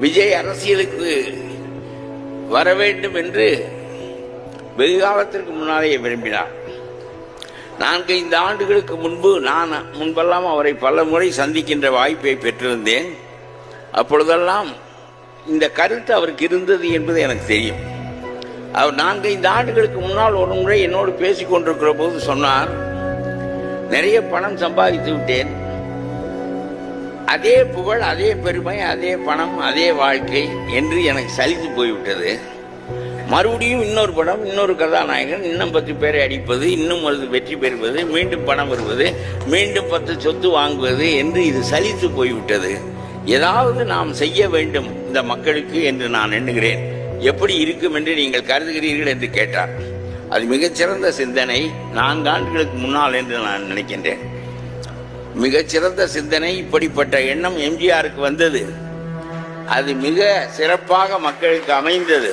விஜய் அரசியலுக்கு வர வேண்டும் என்று வெகு காலத்திற்கு முன்னாலேயே விரும்பினார். 4-5 ஆண்டுகளுக்கு முன்பெல்லாம் அவரை பல முறை சந்திக்கின்ற வாய்ப்பை பெற்றிருந்தேன். அப்பொழுதெல்லாம் இந்த கருத்து அவருக்கு இருந்தது என்பது எனக்கு தெரியும். அவர் 4-5 ஆண்டுகளுக்கு முன்னால் ஒரு முறை என்னோடு பேசிக் கொண்டிருக்கிற போது சொன்னார், நிறைய பணம் சம்பாதித்து விட்டேன், அதே புகழ், அதே பெருமை, அதே பணம், அதே வாழ்க்கை என்று எனக்கு சலித்து போய்விட்டது. மறுபடியும் இன்னொரு படம், இன்னொரு கதாநாயகன், இன்னும் 10 பேரை அடிப்பது, இன்னும் ஒரு வெற்றி பெறுவது, மீண்டும் பணம் வருவது, மீண்டும் 10 சொத்து வாங்குவது என்று இது சலித்து போய்விட்டது. ஏதாவது நாம் செய்ய வேண்டும் இந்த மக்களுக்கு என்று நான் எண்ணுகிறேன். எப்படி இருக்கும் என்று நீங்கள் கருதுகிறீர்கள் என்று கேட்டார். அது மிகச்சிறந்த சிந்தனை, 4 ஆண்டுகளுக்கு முன்னால் என்று நான் நினைக்கின்றேன். மிகச்சிறந்த சிந்தனை. இப்படிப்பட்ட எண்ணம் எம்ஜிஆருக்கு வந்தது. அது மிக சிறப்பாக மக்களுக்கு அமைந்தது.